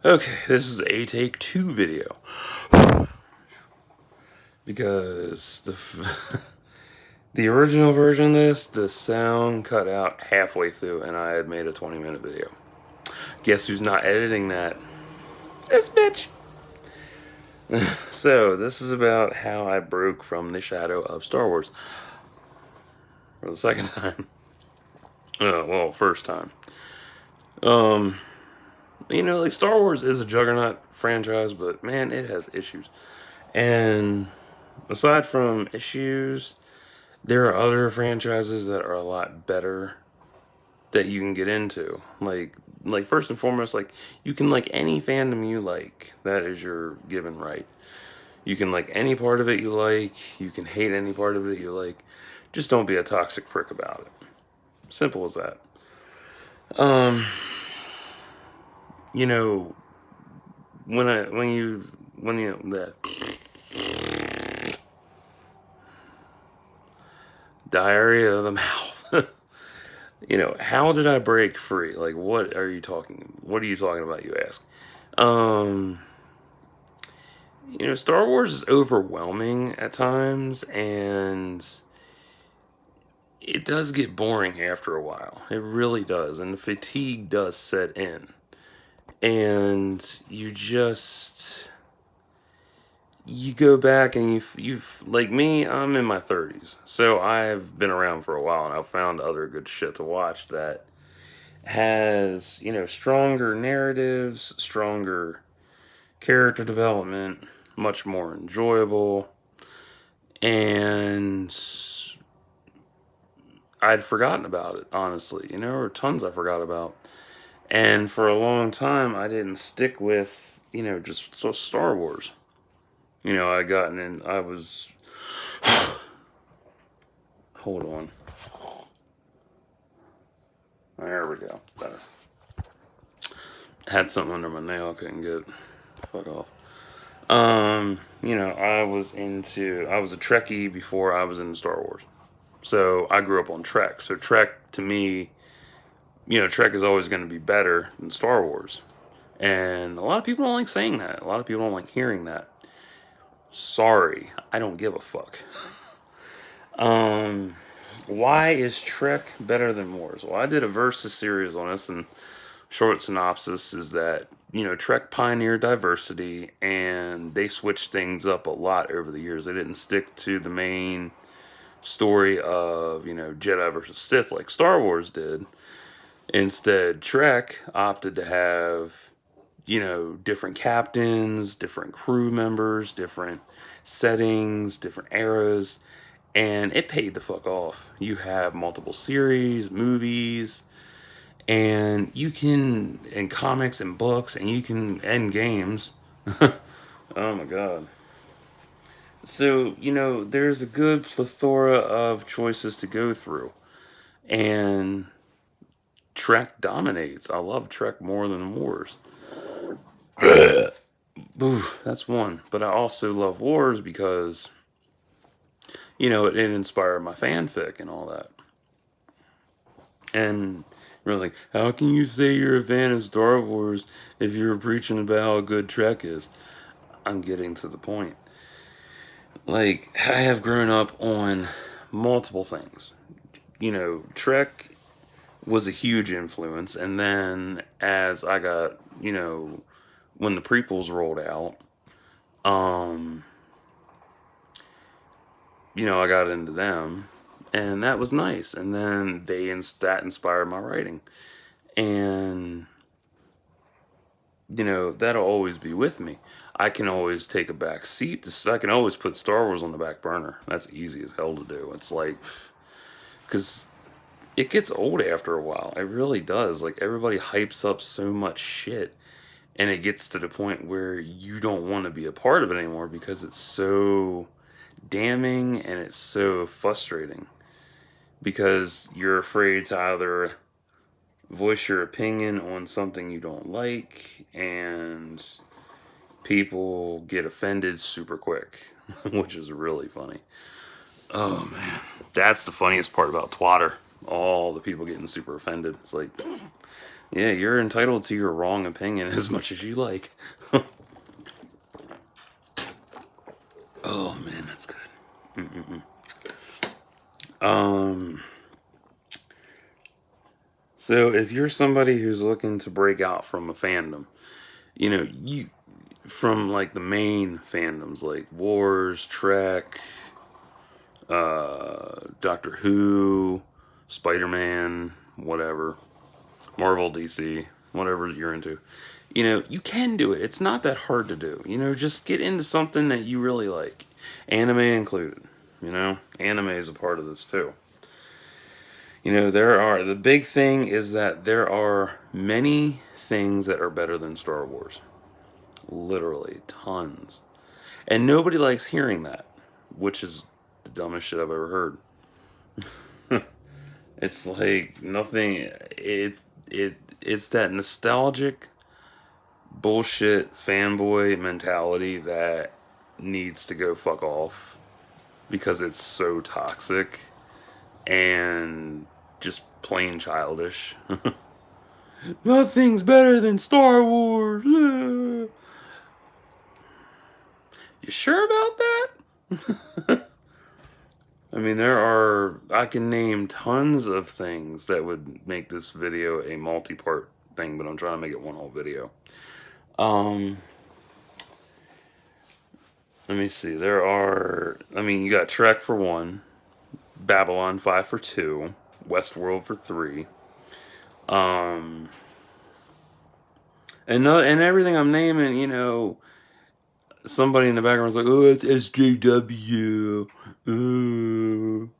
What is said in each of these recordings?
Okay, this is a take two video because the original version of this, the sound cut out halfway through, and I had made a 20-minute video. Guess who's not editing that? This bitch. So this is about how I broke from the shadow of Star Wars for the second time. Well, first time. Um, like Star Wars is a juggernaut franchise, but man, it has issues. And aside from issues, there are other franchises that are a lot better that you can get into. Like first and foremost, like you can like any fandom you like. That is your given right. You can like any part of it you like. You can hate any part of it you like. Just don't be a toxic prick about it. Simple as that. Um, you know, when you the diarrhea of the mouth. How did I break free? Like, what are you talking? What are you talking about? You ask. Um, Star Wars is overwhelming at times, and it does get boring after a while. It really does, and the fatigue does set in, and you go back and you've like me. I'm in my 30s, so I've been around for a while, and I've found other good shit to watch that has stronger narratives, stronger character development, much more enjoyable, and I'd forgotten about it, honestly. There were tons I forgot about. And for a long time, I didn't stick with, just Star Wars. I gotten in, I was, hold on. There we go. Better. Had something under my nail I couldn't get. Fuck off. I was a Trekkie before I was into Star Wars. So I grew up on Trek. So Trek to me, Trek is always going to be better than Star Wars. And a lot of people don't like saying that. A lot of people don't like hearing that. Sorry, I don't give a fuck. Um, why is Trek better than Wars? Well, I did a Versus series on this, and short synopsis is that Trek pioneered diversity, and they switched things up a lot over the years. They didn't stick to the main story of Jedi versus Sith like Star Wars did. Instead, Trek opted to have different captains, different crew members, different settings, different eras, and it paid the fuck off. You have multiple series, movies, and you can, in comics and books, and you can end games. Oh my god. So, there's a good plethora of choices to go through. And Trek dominates. I love Trek more than Wars. Oof, that's one. But I also love Wars because, it inspired my fanfic and all that. And really, how can you say you're a fan of Star Wars if you're preaching about how good Trek is? I'm getting to the point. Like, I have grown up on multiple things. Trek was a huge influence, and then as I got, when the prequels rolled out, um, I got into them, and that was nice. And then that inspired my writing, and that'll always be with me. I can always take a back seat. I can always put Star Wars on the back burner. That's easy as hell to do. It's like, because it gets old after a while. It really does. Like everybody hypes up so much shit, and it gets to the point where you don't want to be a part of it anymore because it's so damning and it's so frustrating because you're afraid to either voice your opinion on something you don't like, and people get offended super quick, which is really funny. Oh man, that's the funniest part about Twitter. All the people getting super offended. It's like, Yeah, you're entitled to your wrong opinion as much as you like. Oh man, that's good. Um, so if you're somebody who's looking to break out from a fandom, you from like the main fandoms like Wars, Trek, Doctor Who, Spider Man, whatever, Marvel, DC, whatever you're into. You can do it. It's not that hard to do. Just get into something that you really like, anime included. Anime is a part of this too. The big thing is that there are many things that are better than Star Wars. Literally, tons. And nobody likes hearing that, which is the dumbest shit I've ever heard. It's like nothing. It's that nostalgic bullshit fanboy mentality that needs to go fuck off because it's so toxic and just plain childish. Nothing's better than Star Wars. You sure about that? I mean, I can name tons of things that would make this video a multi-part thing, but I'm trying to make it one whole video. Um, Let me see. You got Trek for one, Babylon 5 for two, Westworld for three. Um, and everything I'm naming, somebody in the background's like, oh, it's SJW. Ooh.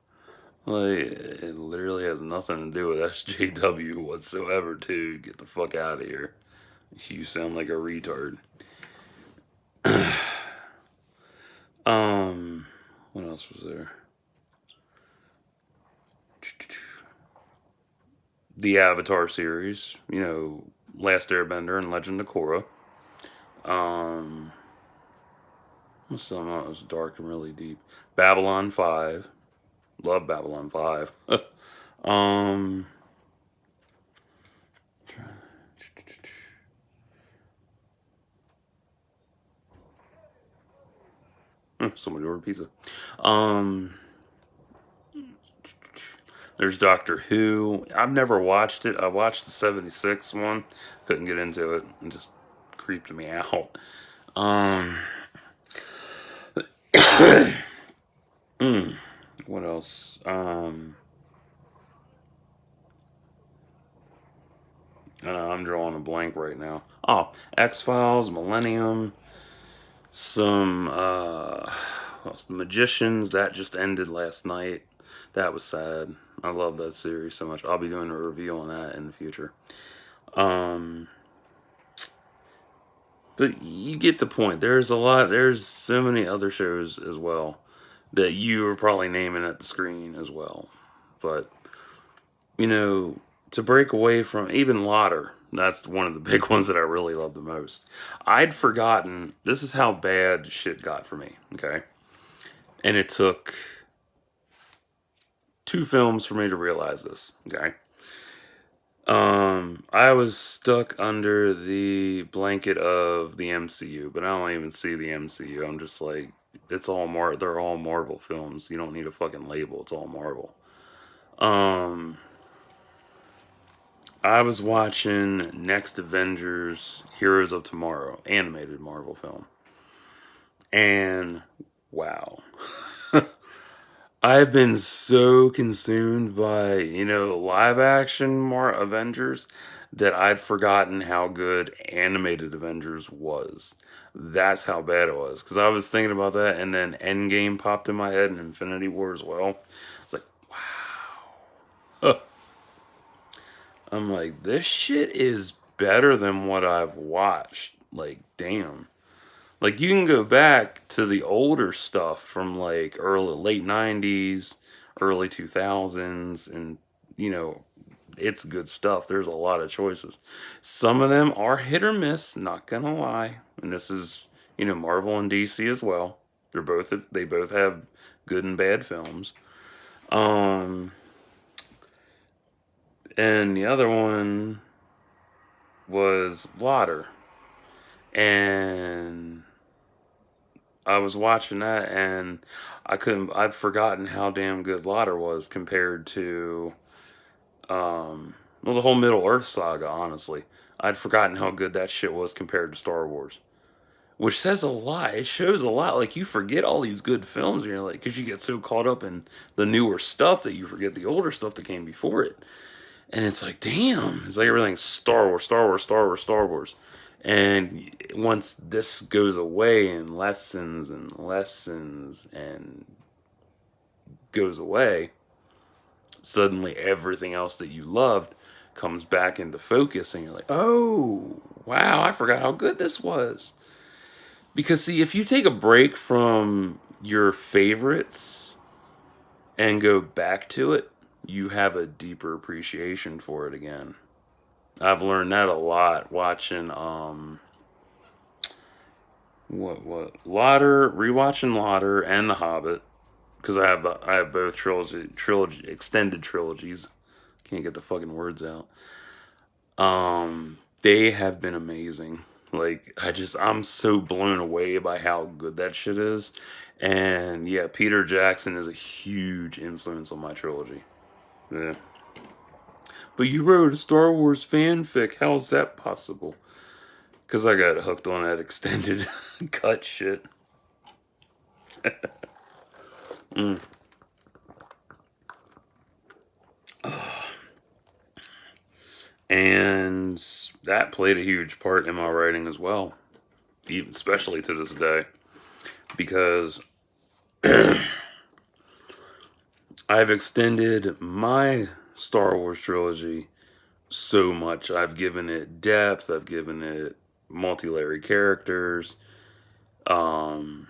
Like, it literally has nothing to do with SJW whatsoever, too. Get the fuck out of here. You sound like a retard. What else was there? The Avatar series, Last Airbender and Legend of Korra. Um, what's something that was dark and really deep? Babylon 5. Love Babylon 5. um, Somebody ordered pizza. Um, there's Doctor Who. I've never watched it. I watched the 76 one. Couldn't get into it. It just creeped me out. Um, what else? I know, I'm drawing a blank right now. Oh, X-Files, Millennium, some the Magicians that just ended last night. That was sad. I love that series so much. I'll be doing a review on that in the future. Um, but you get the point. There's so many other shows as well that you are probably naming at the screen as well. But you know, to break away from even Lauder, that's one of the big ones that I really love the most. I'd forgotten this is how bad shit got for me, okay? And it took two films for me to realize this, okay? I was stuck under the blanket of the MCU, but I don't even see the MCU. I'm just like, they're all Marvel films. You don't need a fucking label. It's all Marvel. Um, I was watching Next Avengers Heroes of Tomorrow, animated Marvel film. And wow. I've been so consumed by, live action more Avengers that I'd forgotten how good animated Avengers was. That's how bad it was. Because I was thinking about that, and then Endgame popped in my head and Infinity War as well. It's like, wow. I'm like, this shit is better than what I've watched. Like, damn. Like, you can go back to the older stuff from like late 90s, early 2000s, and you know, it's good stuff. There's a lot of choices. Some of them are hit or miss, not gonna lie. And this is, Marvel and DC as well. They both have good and bad films. Um, and the other one, was Lauder, and I was watching that, and I'd forgotten how damn good Lauder was compared to, well, the whole Middle Earth saga. Honestly, I'd forgotten how good that shit was compared to Star Wars, which says a lot. It shows a lot. Like, you forget all these good films, and you're like, because you get so caught up in the newer stuff that you forget the older stuff that came before it. And it's like, damn, it's like everything's Star Wars, Star Wars, Star Wars, Star Wars. And once this goes away and lessens and goes away, suddenly everything else that you loved comes back into focus, and you're like, oh, wow, I forgot how good this was. Because, see, if you take a break from your favorites and go back to it, you have a deeper appreciation for it again. I've learned that a lot watching what Lauder, rewatching Lauder and The Hobbit, because I have both trilogy extended trilogies. Can't get the fucking words out. They have been amazing. Like, I'm so blown away by how good that shit is. And yeah, Peter Jackson is a huge influence on my trilogy. Yeah. But you wrote a Star Wars fanfic. How's that possible? Because I got hooked on that extended cut shit. Mm. And that played a huge part in my writing as well, even especially to this day, because I've extended my Star Wars trilogy so much. I've given it depth, I've given it multi-layered characters, um,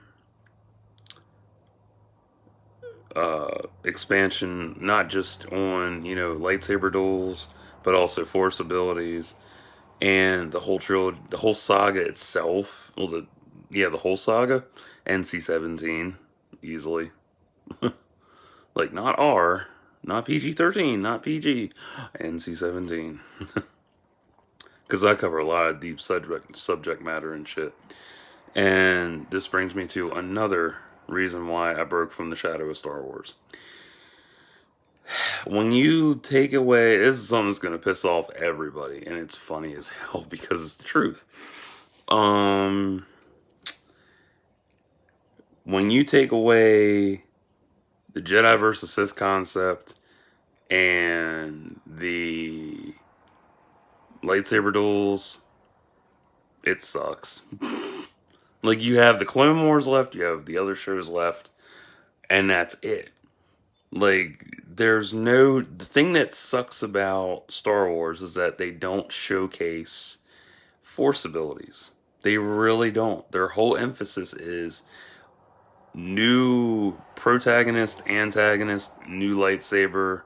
expansion, not just on, lightsaber duels, but also force abilities, and the whole trilogy, the whole saga itself. Well, the whole saga, NC-17, easily. Like, not R, not PG-13, not PG, NC-17. Because I cover a lot of deep subject matter and shit. And this brings me to another reason why I broke from the shadow of Star Wars. When you take away, this is something that's going to piss off everybody, and it's funny as hell because it's the truth. When you take away the Jedi versus Sith concept and the lightsaber duels, it sucks. Like, you have the Clone Wars left, you have the other shows left, and that's it. Like, the thing that sucks about Star Wars is that they don't showcase Force abilities. They really don't. Their whole emphasis is new protagonist, antagonist, new lightsaber,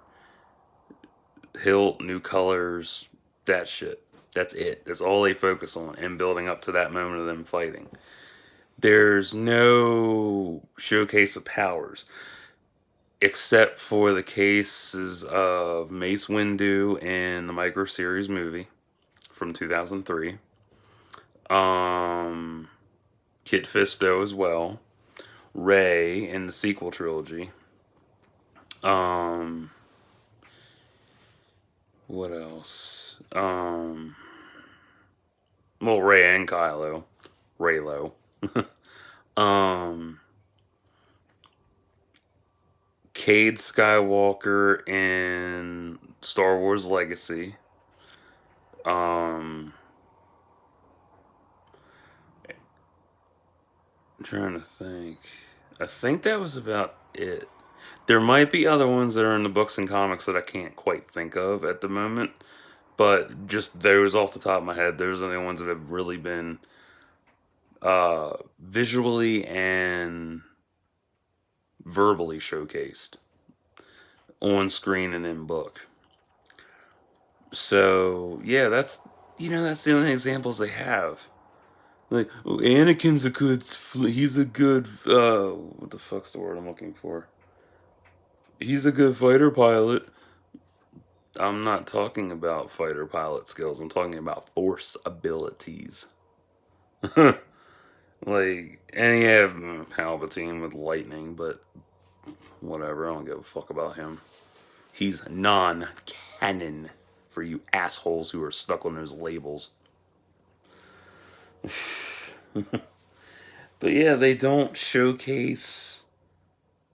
hilt, new colors, that shit. That's it. That's all they focus on, and building up to that moment of them fighting. There's no showcase of powers, except for the cases of Mace Windu in the Micro Series movie from 2003. Kit Fisto as well. Rey in the sequel trilogy. What else? Well, Rey and Kylo. Reylo. Cade Skywalker in Star Wars Legacy. I'm trying to think. I think that was about it. There might be other ones that are in the books and comics that I can't quite think of at the moment, but just those off the top of my head, those are the ones that have really been visually and verbally showcased on screen and in book. So yeah, that's the only examples they have. Like, oh, Anakin's a good, he's a good, what the fuck's the word I'm looking for? He's a good fighter pilot. I'm not talking about fighter pilot skills. I'm talking about force abilities. Like, and you have Palpatine with lightning, but whatever. I don't give a fuck about him. He's non-canon for you assholes who are stuck on those labels. But yeah, they don't showcase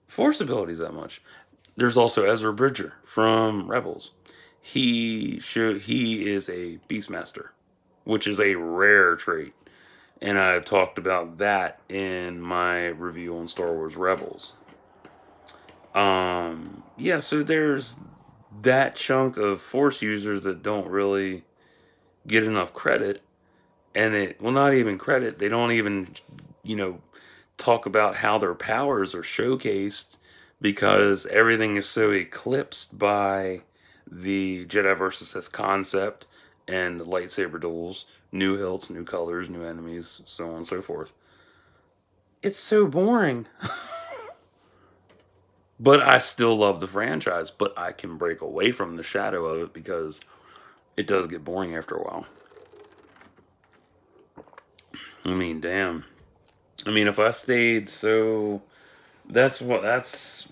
force abilities that much. There's also Ezra Bridger from Rebels. He is a Beastmaster, which is a rare trait, and I talked about that in my review on Star Wars Rebels. Yeah, so there's that chunk of Force users that don't really get enough credit, and not even credit. They don't even, you know, talk about how their powers are showcased because everything is so eclipsed by the Jedi versus Sith concept and the lightsaber duels, new hilts, new colors, new enemies, so on and so forth. It's so boring. But I still love the franchise, but I can break away from the shadow of it because it does get boring after a while. I mean, damn. I mean, if I stayed so that's why that's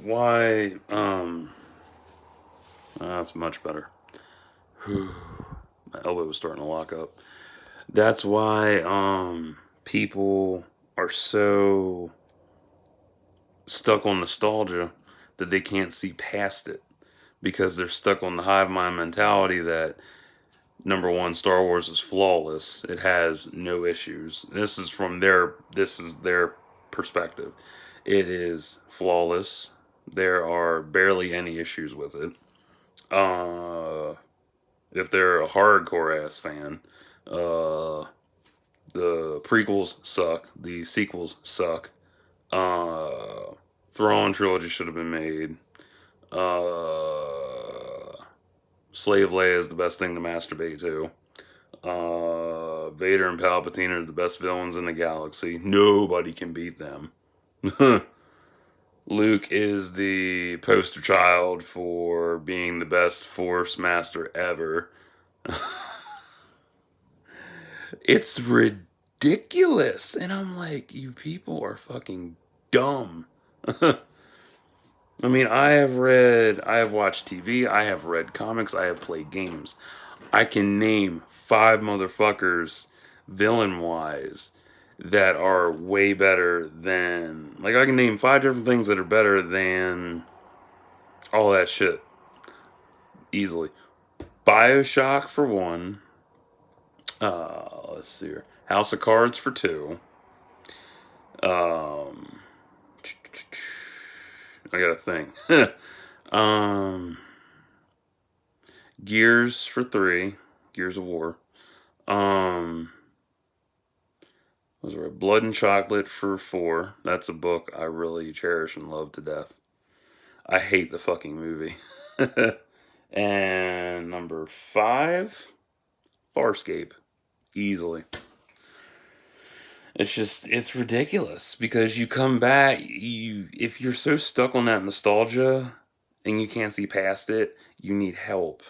much better. My elbow was starting to lock up. That's why people are so stuck on nostalgia that they can't see past it because they're stuck on the hive mind mentality that number one, Star Wars is flawless. It has no issues. This is their perspective. It is flawless. There are barely any issues with it. If they're a hardcore ass fan, uh, the prequels suck. The sequels suck. Thrawn trilogy should have been made. Slave Leia is the best thing to masturbate to. Vader and Palpatine are the best villains in the galaxy. Nobody can beat them. Luke is the poster child for being the best Force master ever. It's ridiculous. And I'm like, you people are fucking dumb. I mean, I have watched TV, I have read comics, I have played games. I can name 5 motherfuckers, villain wise, that are way better than. Like, I can name 5 different things that are better than all that shit. Easily. Bioshock for one. Let's see here. House of Cards for two. Um, I gotta think. um, Gears for three. Gears of War. Um, was there Blood and Chocolate for four? That's a book I really cherish and love to death. I hate the fucking movie. And number five, Farscape. Easily. It's ridiculous because you come back, if you're so stuck on that nostalgia and you can't see past it, you need help.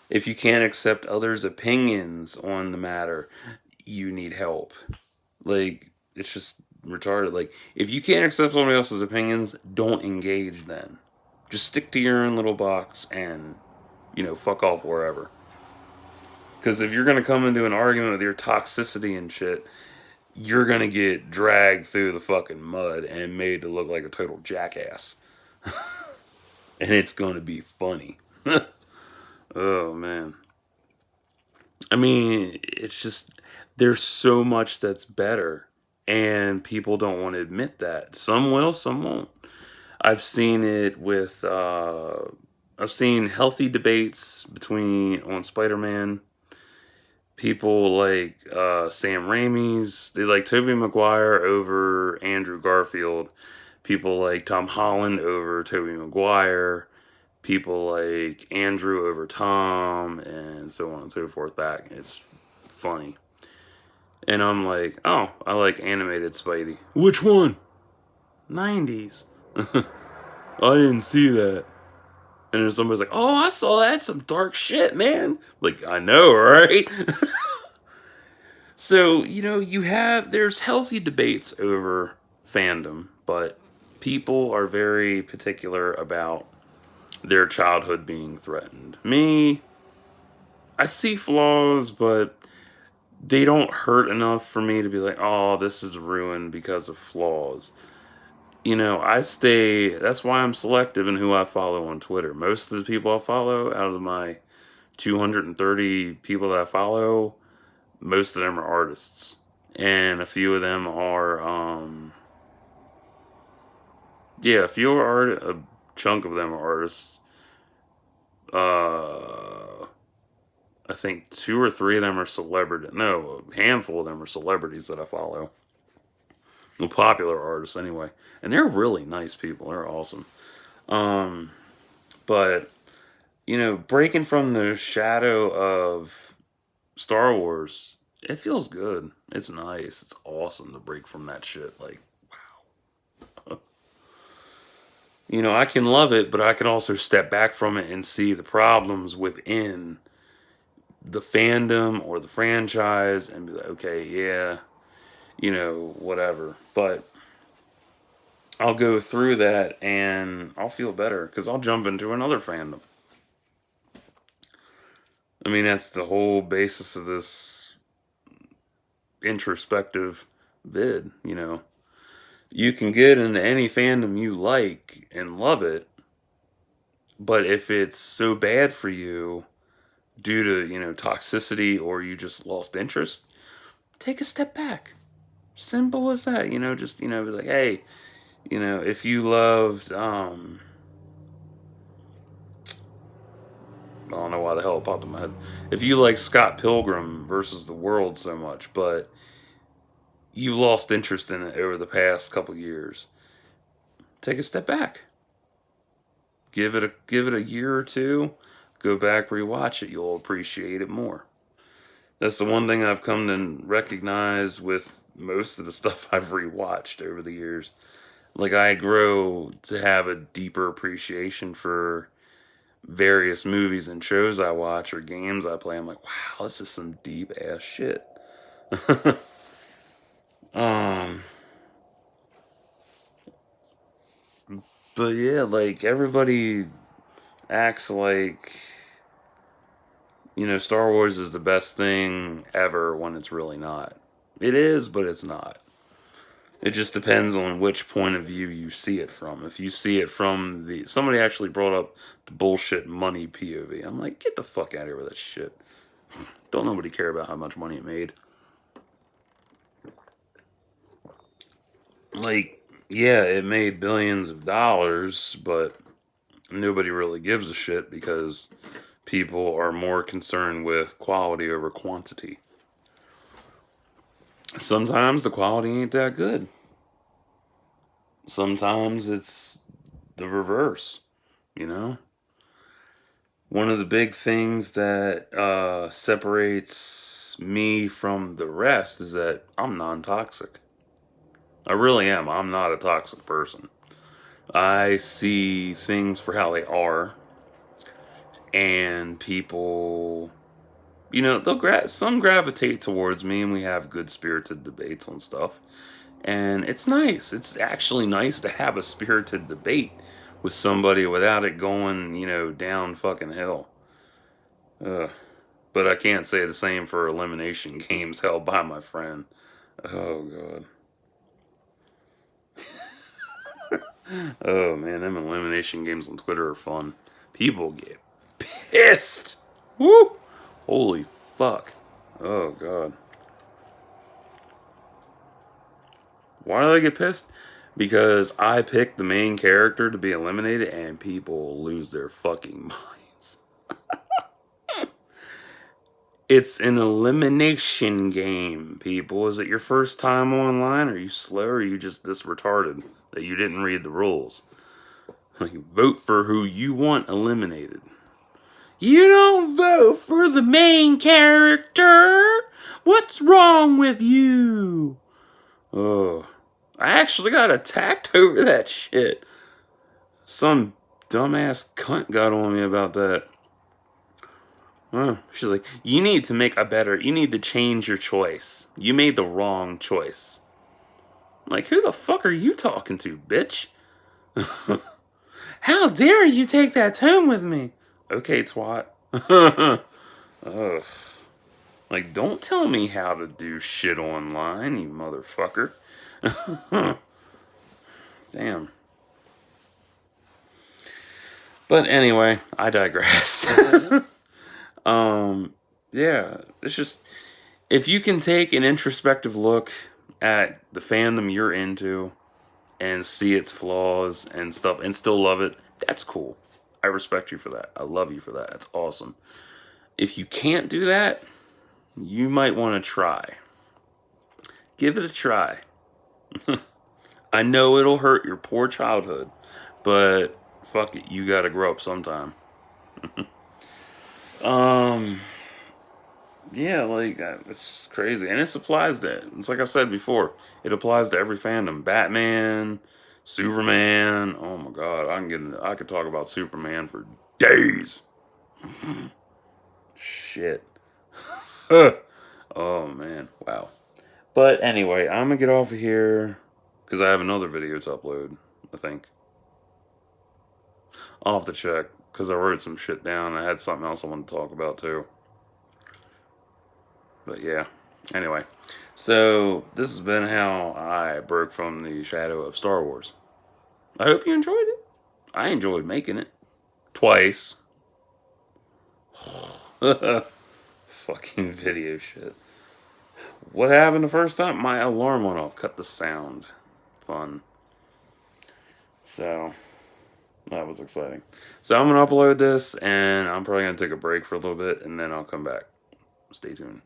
If you can't accept others' opinions on the matter, you need help. Like, it's just retarded. Like, if you can't accept somebody else's opinions, don't engage then. Just stick to your own little box and, fuck off wherever. Because if you're going to come into an argument with your toxicity and shit, you're going to get dragged through the fucking mud and made to look like a total jackass. And it's going to be funny. Oh, man. I mean, it's just, there's so much that's better. And people don't want to admit that. Some will, some won't. I've seen it with, I've seen healthy debates on Spider-Man. People like Sam Raimi's. They like Tobey Maguire over Andrew Garfield. People like Tom Holland over Tobey Maguire. People like Andrew over Tom, and so on and so forth back. It's funny. And I'm like, oh, I like animated Spidey. Which one? 90s. I didn't see that. And then somebody's like, "Oh, I saw that. Some dark shit, man." Like, I know, right? So, there's healthy debates over fandom, but people are very particular about their childhood being threatened. Me, I see flaws, but they don't hurt enough for me to be like, "Oh, this is ruined because of flaws." That's why I'm selective in who I follow on Twitter. Most of the people I follow, out of my 230 people that I follow, most of them are artists. And a few of them are, a few are a chunk of them are artists. I think 2 or 3 of them are celebrity. No, a handful of them are celebrities that I follow. Well, popular artists anyway. And they're really nice people. They're awesome. But breaking from the shadow of Star Wars, it feels good. It's nice. It's awesome to break from that shit. Like, wow. I can love it, but I can also step back from it and see the problems within the fandom or the franchise and be like, okay, yeah, whatever. But I'll go through that and I'll feel better because I'll jump into another fandom. I mean, that's the whole basis of this introspective vid. You can get into any fandom you like and love it, but if it's so bad for you due to, toxicity or you just lost interest, take a step back. Simple as that. Just, be like, hey, if you loved, I don't know why the hell it popped in my head. If you like Scott Pilgrim versus the World so much, but you lost interest in it over the past couple years, take a step back. Give it a year or two. Go back, rewatch it. You'll appreciate it more. That's the one thing I've come to recognize with most of the stuff I've rewatched over the years. Like, I grow to have a deeper appreciation for various movies and shows I watch or games I play. I'm like, wow, this is some deep ass shit. But yeah, like, everybody acts like Star Wars is the best thing ever when it's really not. It is, but it's not. It just depends on which point of view you see it from. If you see it from somebody actually brought up the bullshit money POV. I'm like, get the fuck out of here with that shit. Don't nobody care about how much money it made. Like, yeah, it made billions of dollars, but nobody really gives a shit because people are more concerned with quality over quantity. Sometimes the quality ain't that good. Sometimes it's the reverse, One of the big things that separates me from the rest is that I'm non-toxic. I really am. I'm not a toxic person. I see things for how they are, and people, some gravitate towards me, and we have good spirited debates on stuff. And it's nice. It's actually nice to have a spirited debate with somebody without it going, down fucking hell. But I can't say the same for elimination games held by my friend. Oh, God. Oh, man, them elimination games on Twitter are fun. People get pissed. Woo! Holy fuck. Oh, God. Why do they get pissed? Because I picked the main character to be eliminated and people lose their fucking minds. It's an elimination game, people. Is it your first time online? Are you slow or are you just this retarded that you didn't read the rules? Like, vote for who you want eliminated. You don't vote for the main character? What's wrong with you? Oh, I actually got attacked over that shit. Some dumbass cunt got on me about that. She's like, you need to change your choice. You made the wrong choice. I'm like, who the fuck are you talking to, bitch? How dare you take that tone with me? Okay, twat. Ugh. Like, don't tell me how to do shit online, you motherfucker. Damn. But anyway, I digress. Yeah, it's just, if you can take an introspective look at the fandom you're into and see its flaws and stuff and still love it, that's cool. I respect you for that. I love you for that. That's awesome. If you can't do that, you might want to try. Give it a try. I know it'll hurt your poor childhood, but fuck it, you gotta grow up sometime. Yeah, like, it's crazy. And it applies to, it's like I've said before, it applies to every fandom. Batman, Superman. Oh my god, I could talk about Superman for days. Shit. Oh man, wow. But anyway, I'm gonna get off of here because I have another video to upload, I think. I'll have to check because I wrote some shit down. I had something else I wanted to talk about too. But yeah, anyway. So this has been how I broke from the shadow of Star Wars. I hope you enjoyed it. I enjoyed making it. Twice. Fucking video shit. What happened the first time? My alarm went off. Cut the sound. Fun. So, that was exciting. So I'm going to upload this, and I'm probably going to take a break for a little bit, and then I'll come back. Stay tuned.